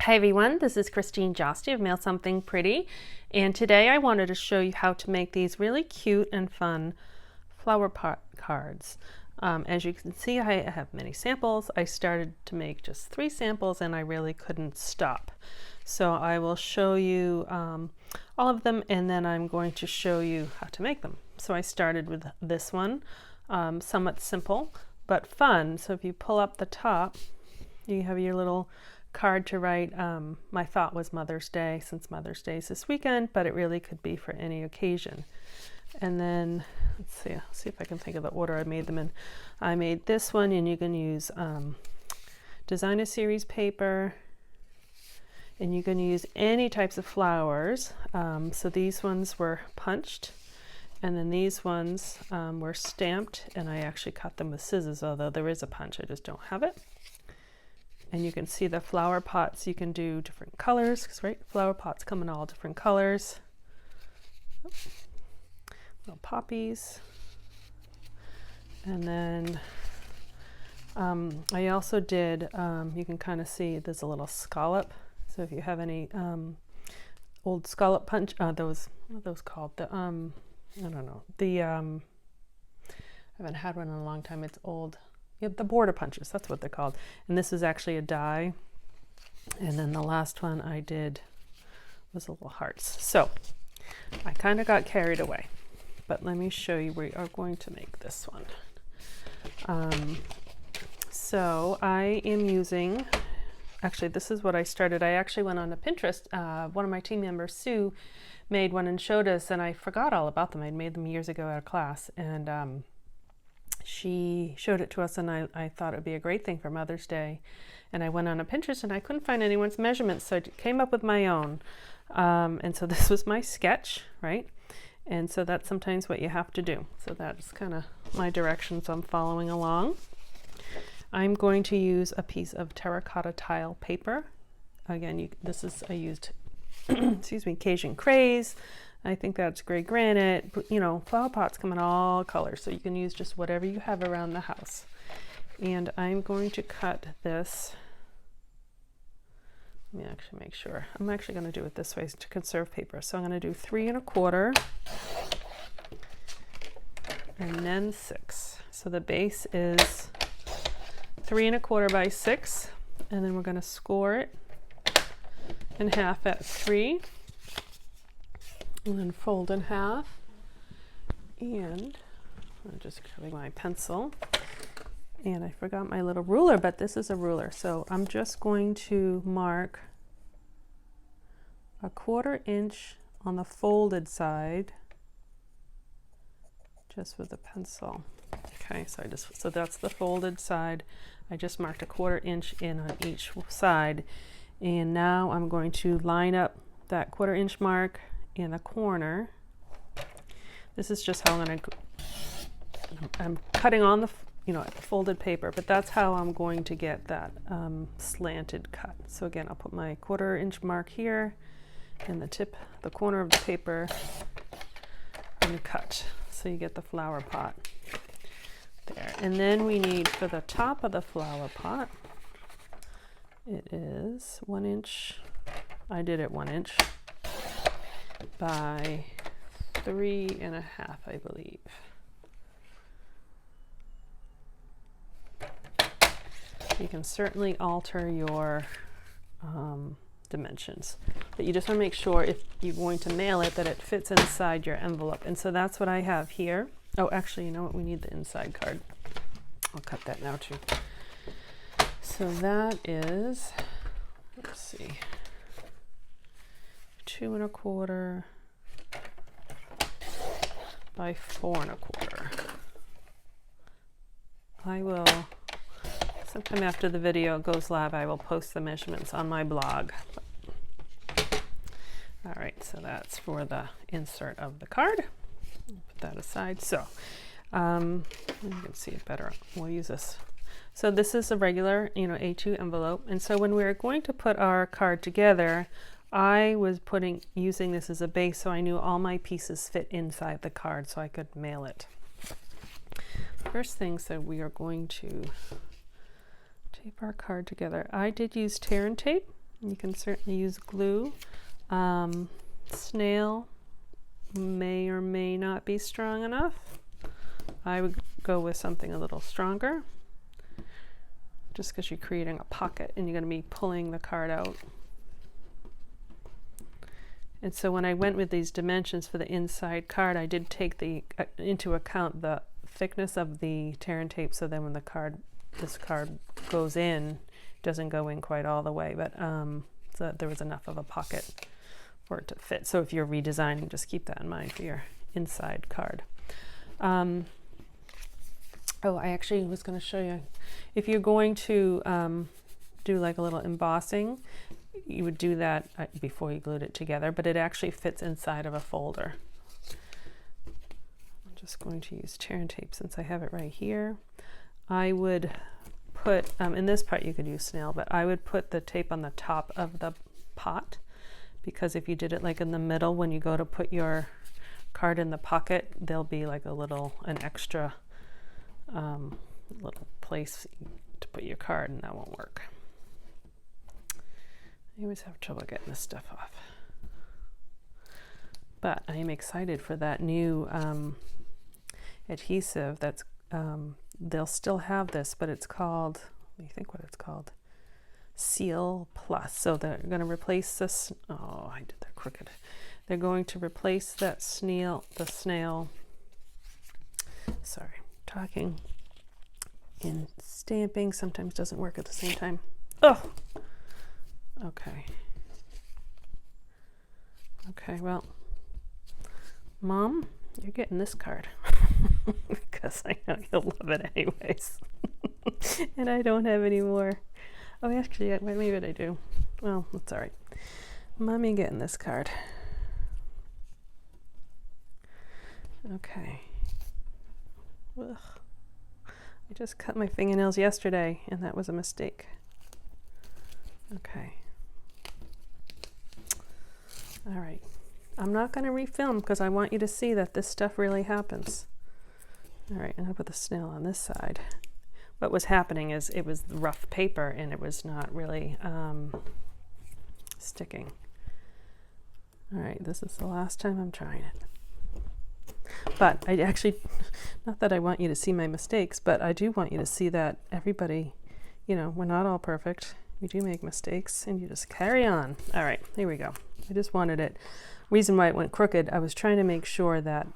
Hi everyone, this is Christine Josty of Mail Something Pretty, and today I wanted to show you how to make these really cute and fun flower pot cards. As you can see, I have many samples. I started to make just 3 samples and I really couldn't stop. So I will show you all of them, and then I'm going to show you how to make them. So I started with this one, somewhat simple but fun. So if you pull up the top, you have your little card to write. My thought was Mother's Day, since Mother's Day is this weekend, but it really could be for any occasion. And then let's see if I can think of the order I made them in. I made this one, and you can use design a series paper, and you can use any types of flowers. So these ones were punched, and then these ones were stamped, and I actually cut them with scissors, although there is a punch, I just don't have it. And you can see the flower pots, you can do different colors, because right, flower pots come in all different colors. Little poppies. And then I also did, you can kind of see there's a little scallop. So if you have any old scallop punch, those, what are those called? The, I don't know, the, I haven't had one in a long time, it's old. Yeah, the border punches, that's what they're called. And this is actually a die. And then the last one I did was a little hearts. So I kind of got carried away, but let me show you. We are going to make this one. So I am using, actually this is what I started. I actually went on to Pinterest. One of my team members, Sue, made one and showed us, and I forgot all about them. I'd made them years ago at a class, and she showed it to us, and I thought it would be a great thing for Mother's Day. And I went on a Pinterest and I couldn't find anyone's measurements, so I came up with my own. And so this was my sketch, right? And so that's sometimes what you have to do. So that's kind of my directions I'm following along. I'm going to use a piece of terracotta tile paper. Again, I used, excuse me, Cajun Craze. I think that's gray granite. You know, flower pots come in all colors, so you can use just whatever you have around the house. And I'm going to cut this. Let me actually make sure. I'm actually going to do it this way to conserve paper. So I'm going to do 3 1/4 and then 6. So the base is 3 1/4 by 6, and then we're going to score it in half at 3. And then fold in half, and I'm just grabbing my pencil, and I forgot my little ruler, but this is a ruler, so I'm just going to mark a 1/4 inch on the folded side just with a pencil. Okay, so that's the folded side. I just marked a 1/4 inch in on each side, and now I'm going to line up that 1/4 inch mark in the corner. This is just how I'm cutting on the folded paper, but that's how I'm going to get that slanted cut. So again, I'll put my 1/4 inch mark here in the corner of the paper, and cut. So you get the flower pot there. And then we need, for the top of the flower pot, it is 1 inch. I did it 1 inch by 3 1/2, I believe. You can certainly alter your dimensions, but you just want to make sure if you're going to mail it that it fits inside your envelope. And so that's what I have here. Oh, actually, you know what? We need the inside card. I'll cut that now too. So that is, let's see, 2 1/4 by 4 1/4. I will, sometime after the video goes live, I will post the measurements on my blog. All right, so that's for the insert of the card. I'll put that aside. So you can see it better. We'll use this. So this is a regular, A2 envelope. And so when we were going to put our card together, I was using this as a base, so I knew all my pieces fit inside the card, so I could mail it. First thing, so we are going to tape our card together. I did use tear and tape, You can certainly use glue. Snail may or may not be strong enough. I would go with something a little stronger, just because you're creating a pocket and you're going to be pulling the card out. And so when I went with these dimensions for the inside card, I did take into account the thickness of the tear and tape, so then when this card goes in, it doesn't go in quite all the way, but so that there was enough of a pocket for it to fit. So if you're redesigning, just keep that in mind for your inside card. Oh, I actually was going to show you, if you're going to do like a little embossing, you would do that before you glued it together, but it actually fits inside of a folder. I'm just going to use tear and tape since I have it right here. I would put, in this part you could use snail, but I would put the tape on the top of the pot, because if you did it like in the middle, when you go to put your card in the pocket, there'll be like an extra little place to put your card, and that won't work. I always have trouble getting this stuff off. But I am excited for that new adhesive that's, they'll still have this, but it's called, let me think what it's called, Seal Plus. So they're going to replace this, oh, I did that crooked. They're going to replace that the snail, sorry, talking and stamping sometimes doesn't work at the same time. Oh! Okay. Okay, well, Mom, you're getting this card because I know you'll love it anyways. And I don't have any more. Oh, actually, maybe I do. Well, that's all right. Mommy getting this card. Okay. Ugh. I just cut my fingernails yesterday, and that was a mistake. Okay. All right. I'm not going to refilm because I want you to see that this stuff really happens. All right, I'm going to put the snail on this side. What was happening is it was rough paper and it was not really sticking. All right, this is the last time I'm trying it. But I actually, not that I want you to see my mistakes, but I do want you to see that everybody, you know, we're not all perfect. We do make mistakes, and you just carry on. All right, here we go. I just wanted it. Reason why it went crooked, I was trying to make sure that,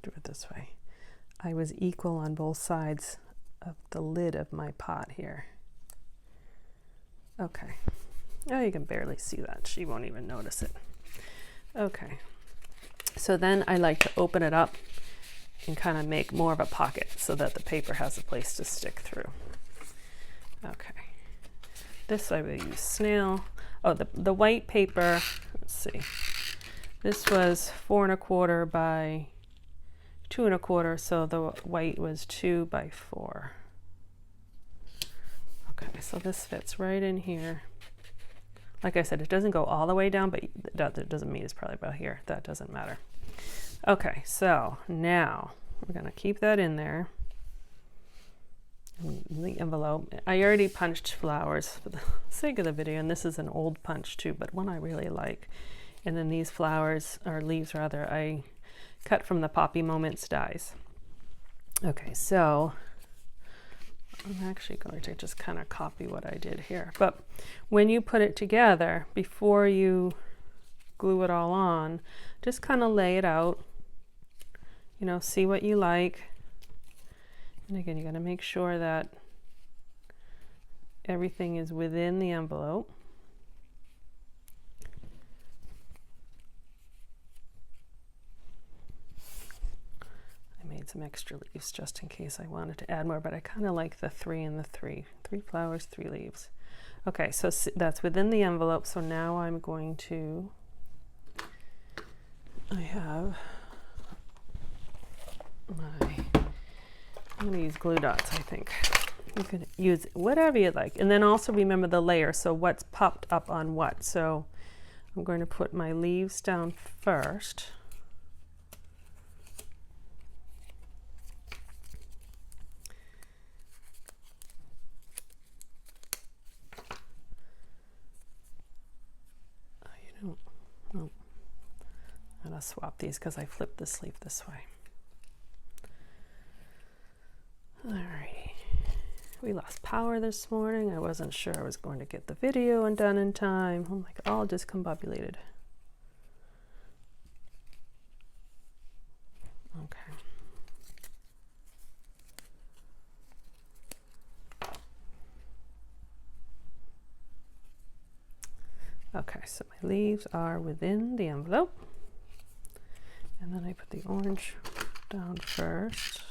do it this way, I was equal on both sides of the lid of my pot here. Okay. Oh, you can barely see that. She won't even notice it. Okay. So then I like to open it up and kind of make more of a pocket so that the paper has a place to stick through. Okay. This I will use snail. Oh, the white paper, let's see. This was 4 1/4 by 2 1/4, so the white was 2 by 4. Okay, so this fits right in here. Like I said, it doesn't go all the way down, but that doesn't mean it's probably about here. That doesn't matter. Okay, so now we're gonna keep that in there. In the envelope. I already punched flowers for the sake of the video, and this is an old punch too, but one I really like. And then these flowers, or leaves rather, I cut from the Poppy Moments dies. Okay, so I'm actually going to just kind of copy what I did here. But when you put it together, before you glue it all on, just kind of lay it out, you know, see what you like. And again, you got to make sure that everything is within the envelope. I made some extra leaves just in case I wanted to add more, but I kind of like the 3 and the 3. 3 flowers, 3 leaves. Okay, so that's within the envelope. So now I'm going to, I'm going to use glue dots, I think. You can use whatever you like. And then also remember the layer, so what's popped up on what. So I'm going to put my leaves down first. Oh, oh. I'm gonna swap these because I flipped the sleeve this way. Alrighty. We lost power this morning. I wasn't sure I was going to get the video done in time. I'm like all discombobulated. Okay. Okay, so my leaves are within the envelope. And then I put the orange down first.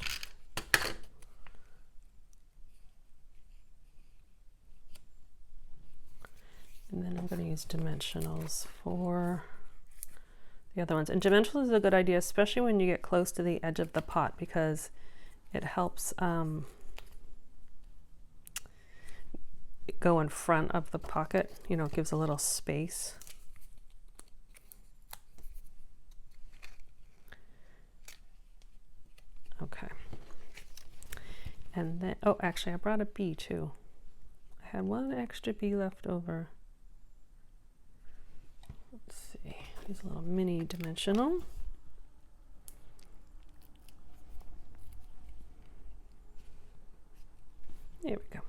And then I'm going to use dimensionals for the other ones. And dimensionals is a good idea, especially when you get close to the edge of the pot, because it helps go in front of the pocket. You know, it gives a little space. Okay. And then, oh, actually I brought a bee too. I had one extra bee left over. Let's see, use a little mini dimensional. There we go.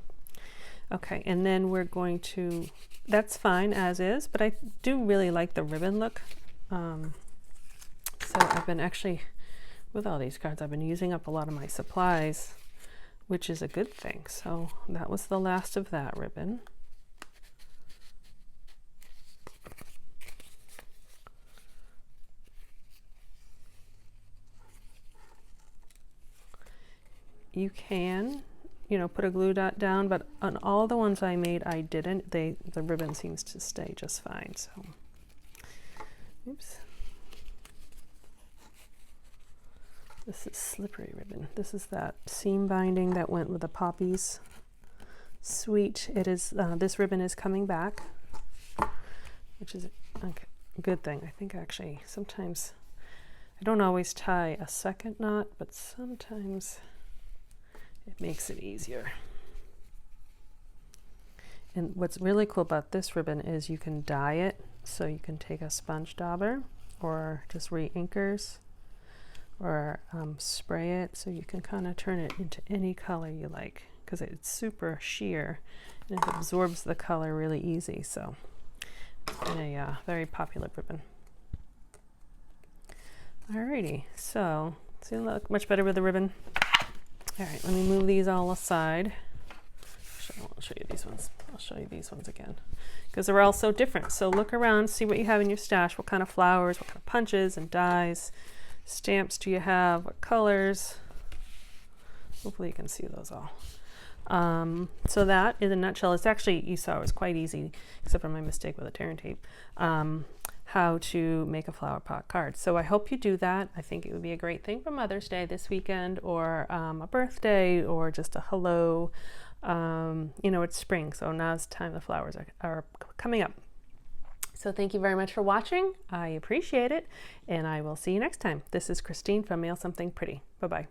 Okay, and then we're going to, that's fine as is, but I do really like the ribbon look. So I've been actually, with all these cards, I've been using up a lot of my supplies, which is a good thing. So that was the last of that ribbon. You can, you know, put a glue dot down, but on all the ones I made, I didn't. The ribbon seems to stay just fine. So, oops. This is slippery ribbon. This is that seam binding that went with the poppies. Sweet. It is. This ribbon is coming back, which is a good thing. I think actually sometimes I don't always tie a second knot, but sometimes it makes it easier. And what's really cool about this ribbon is you can dye it. So you can take a sponge dauber or just re-inkers or spray it, so you can kind of turn it into any color you like, because it's super sheer and it absorbs the color really easy. So it's been a very popular ribbon. Alrighty, so it's gonna look much better with the ribbon. All right, let me move these all aside. I'll show you these ones. I'll show you these ones again, because they're all so different. So look around, see what you have in your stash. What kind of flowers, what kind of punches and dies, stamps do you have, what colors? Hopefully you can see those all. So that, in a nutshell, it's actually, you saw it was quite easy, except for my mistake with the tearing tape, how to make a flower pot card. So I hope you do that. I think it would be a great thing for Mother's Day this weekend, or a birthday, or just a hello. You know, it's spring, so now's the time the flowers are coming up. So thank you very much for watching. I appreciate it, and I will see you next time. This is Christine from Mail Something Pretty. Bye-bye.